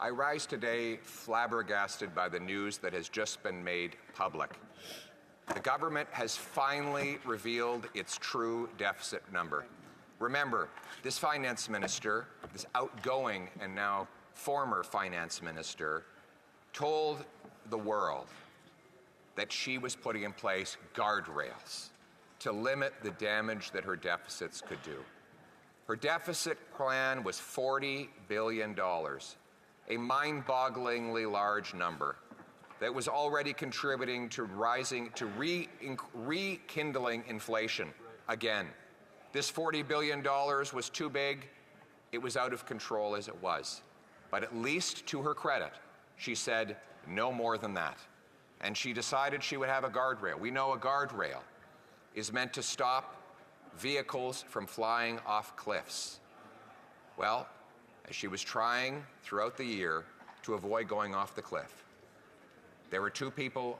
I rise today flabbergasted by the news that has just been made public. The government has finally revealed its true deficit number. Remember, this finance minister, this outgoing and now former finance minister, told the world that she was putting in place guardrails to limit the damage that her deficits could do. Her deficit plan was $40 billion, a mind-bogglingly large number that was already contributing to rekindling inflation again. This $40 billion was too big. It was out of control as it was. But at least to her credit, she said no more than that. And she decided she would have a guardrail. We know a guardrail is meant to stop vehicles from flying off cliffs. Well, as she was trying throughout the year to avoid going off the cliff, there were two people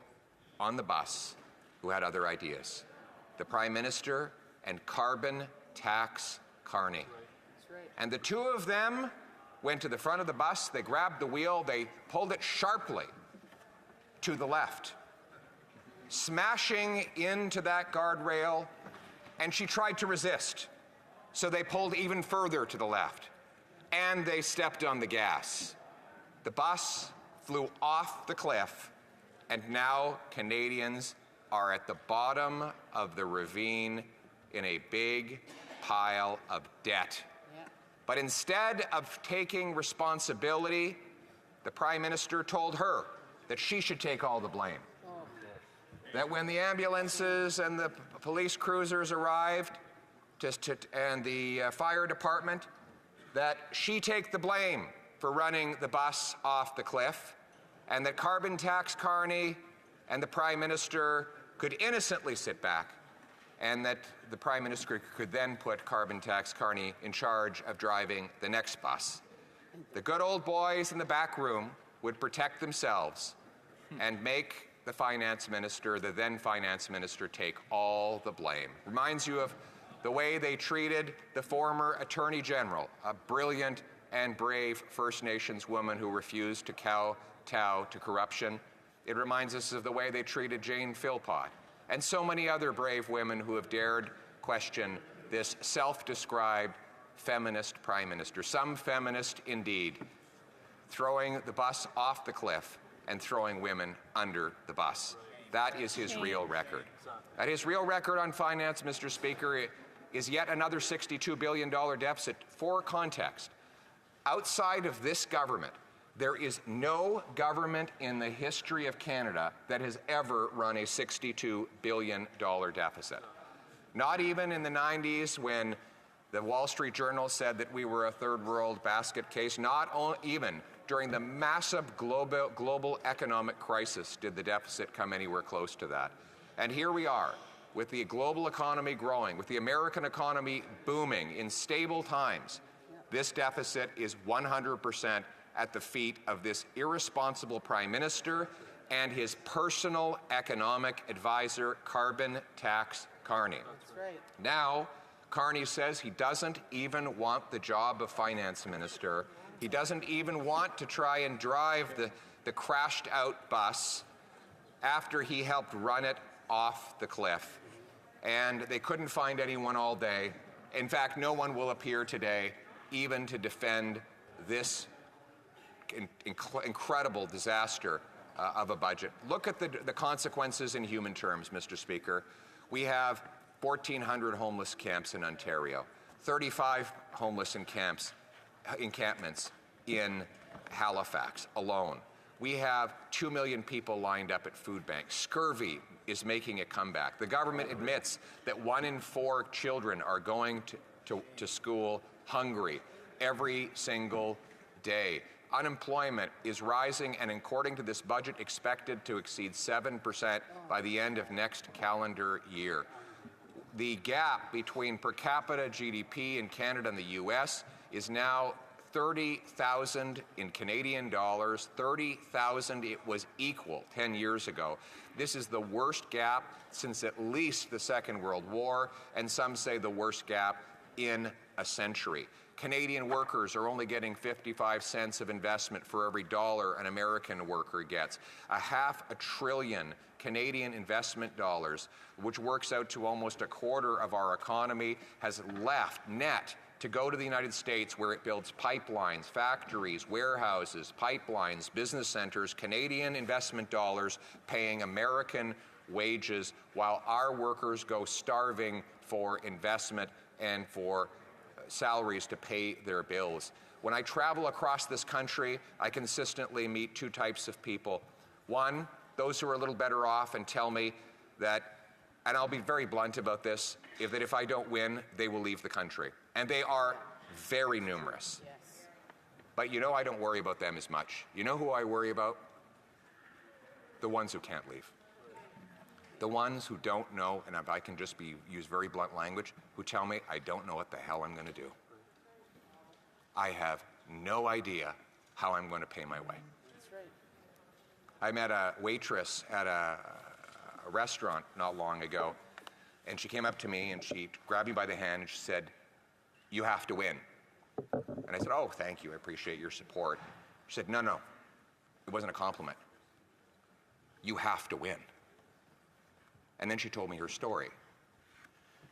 on the bus who had other ideas. The Prime Minister and carbon tax Carney. And the two of them went to the front of the bus, they grabbed the wheel, they pulled it sharply to the left, smashing into that guardrail, and she tried to resist. So they pulled even further to the left, and they stepped on the gas. The bus flew off the cliff, and now Canadians are at the bottom of the ravine in a big pile of debt. But instead of taking responsibility, the Prime Minister told her that she should take all the blame. That when the ambulances and the police cruisers arrived and the fire department, that she take the blame for running the bus off the cliff, and that carbon tax Carney and the Prime Minister could innocently sit back, and that the Prime Minister could then put carbon tax Carney in charge of driving the next bus. The good old boys in the back room would protect themselves and make the finance minister, the then finance minister, take all the blame. Reminds you of the way they treated the former Attorney General, a brilliant and brave First Nations woman who refused to kowtow to corruption. It reminds us of the way they treated Jane Philpott and so many other brave women who have dared question this self-described feminist Prime Minister. Some feminist indeed, throwing the bus off the cliff and throwing women under the bus. That is his real record. That his real record on finance, Mr. Speaker, is yet another $62 billion deficit. For context, outside of this government, there is no government in the history of Canada that has ever run a $62 billion deficit. Not even in the 90s when the Wall Street Journal said that we were a third world basket case. Not even during the massive global economic crisis did the deficit come anywhere close to that. And here we are, with the global economy growing, with the American economy booming in stable times. This deficit is 100% at the feet of this irresponsible Prime Minister and his personal economic advisor, carbon tax Carney. That's right. Now, Carney says he doesn't even want the job of finance minister. He doesn't even want to try and drive the crashed out bus after he helped run it off the cliff. And they couldn't find anyone all day. In fact, no one will appear today even to defend this incredible disaster of a budget. Look at the consequences in human terms, Mr. Speaker. We have 1,400 homeless camps in Ontario, 35 homeless encampments in Halifax alone. We have 2 million people lined up at food banks. Scurvy is making a comeback. The government admits that 1 in 4 children are going to school hungry every single day. Unemployment is rising, and according to this budget, expected to exceed 7% by the end of next calendar year. The gap between per capita GDP in Canada and the US is now 30,000 in Canadian dollars, 30,000 it was equal 10 years ago. This is the worst gap since at least the Second World War, and some say the worst gap in a century. Canadian workers are only getting 55 cents of investment for every dollar an American worker gets. $500 billion Canadian investment dollars, which works out to almost a quarter of our economy, has left net to go to the United States, where it builds pipelines, factories, warehouses, pipelines, business centers, Canadian investment dollars paying American wages, while our workers go starving for investment and for salaries to pay their bills. When I travel across this country, I consistently meet two types of people. One, those who are a little better off and tell me that, and I'll be very blunt about this, that if I don't win, they will leave the country. And they are very numerous. Yes. But you know, I don't worry about them as much. You know who I worry about? The ones who can't leave. The ones who don't know, and if I can just use very blunt language, who tell me, I don't know what the hell I'm going to do. I have no idea how I'm going to pay my way. That's right. I met a waitress at a restaurant not long ago, and she came up to me and she grabbed me by the hand and she said, "You have to win." And I said, "Oh, thank you, I appreciate your support." She said, No, it wasn't a compliment. You have to win. And then she told me her story.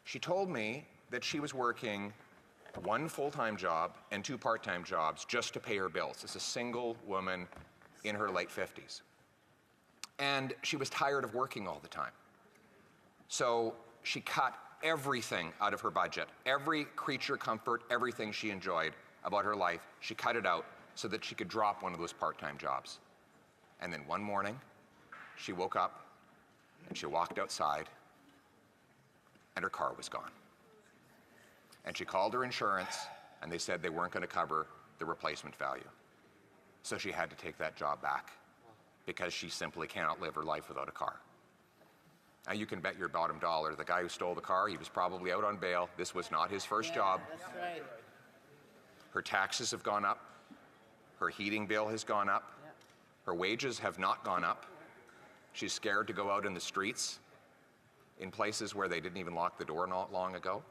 She told me that she was working one full-time job and two part-time jobs just to pay her bills. As a single woman in her late 50s. And she was tired of working all the time. So she cut everything out of her budget, every creature comfort, everything she enjoyed about her life, she cut it out so that she could drop one of those part-time jobs. And then one morning, she woke up and she walked outside and her car was gone. And she called her insurance and they said they weren't going to cover the replacement value. So she had to take that job back because she simply cannot live her life without a car. Now you can bet your bottom dollar the guy who stole the car, he was probably out on bail. This was not his first job. That's right. Her taxes have gone up. Her heating bill has gone up. Her wages have not gone up. She's scared to go out in the streets in places where they didn't even lock the door not long ago.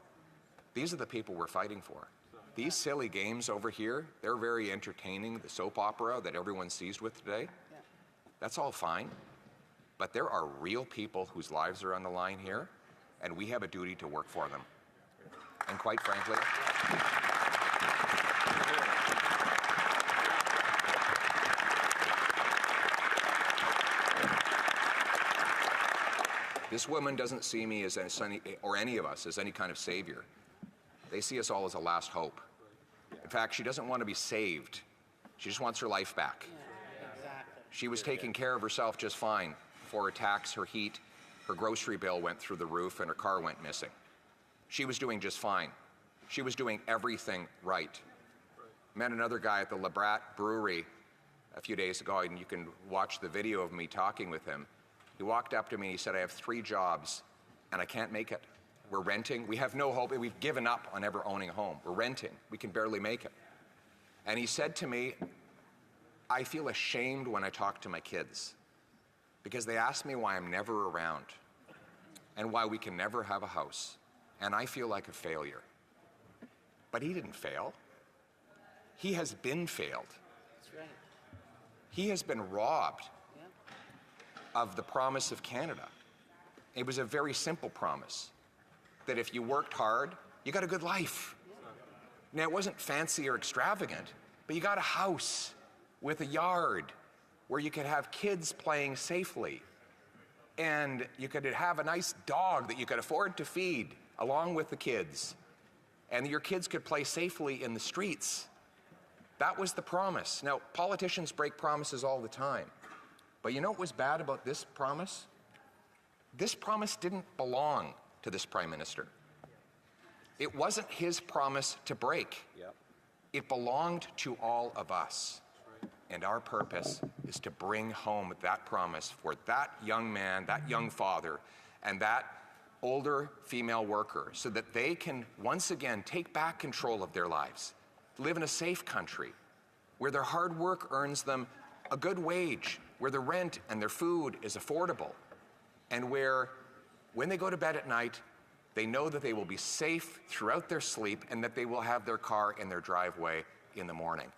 These are the people we're fighting for. These silly games over here, they're very entertaining. The soap opera that everyone's seized with today, that's all fine. But there are real people whose lives are on the line here, and we have a duty to work for them. And quite frankly, this woman doesn't see me as any, or any of us as any kind of savior. They see us all as a last hope. In fact, she doesn't want to be saved. She just wants her life back. Yeah, exactly. She was taking care of herself just fine before her tax, her heat, her grocery bill went through the roof and her car went missing. She was doing just fine. She was doing everything right. Met another guy at the Le Brat Brewery a few days ago, and you can watch the video of me talking with him. He walked up to me and he said, "I have 3 jobs and I can't make it. We're renting. We have no hope. We've given up on ever owning a home. We're renting. We can barely make it." And he said to me, "I feel ashamed when I talk to my kids because they ask me why I'm never around and why we can never have a house. And I feel like a failure." But he didn't fail. He has been failed. That's right. He has been robbed of the promise of Canada. It was a very simple promise, that if you worked hard, you got a good life. Now, it wasn't fancy or extravagant, but you got a house with a yard where you could have kids playing safely, and you could have a nice dog that you could afford to feed along with the kids, and your kids could play safely in the streets. That was the promise. Now, politicians break promises all the time. But you know what was bad about this promise? This promise didn't belong to this Prime Minister. It wasn't his promise to break. It belonged to all of us. And our purpose is to bring home that promise for that young man, that young father, and that older female worker so that they can once again take back control of their lives, live in a safe country where their hard work earns them a good wage, where the rent and their food is affordable, and where, when they go to bed at night, They know that they will be safe throughout their sleep and that they will have their car in their driveway in the morning.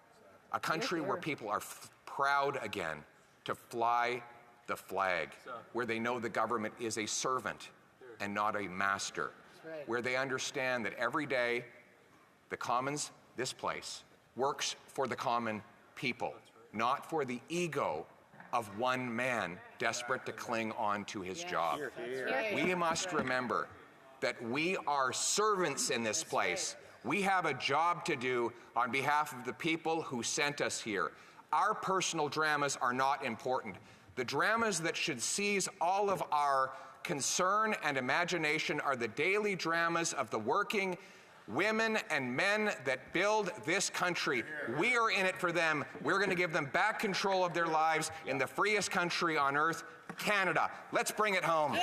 A country where people are proud again to fly the flag, where they know the government is a servant and not a master, where they understand that every day the Commons, this place, works for the common people, not for the ego of one man desperate to cling on to his job. We must remember that we are servants in this place. We have a job to do on behalf of the people who sent us here. Our personal dramas are not important. The dramas that should seize all of our concern and imagination are the daily dramas of the working women and men that build this country. We are in it for them. We're going to give them back control of their lives in the freest country on earth, Canada. Let's bring it home.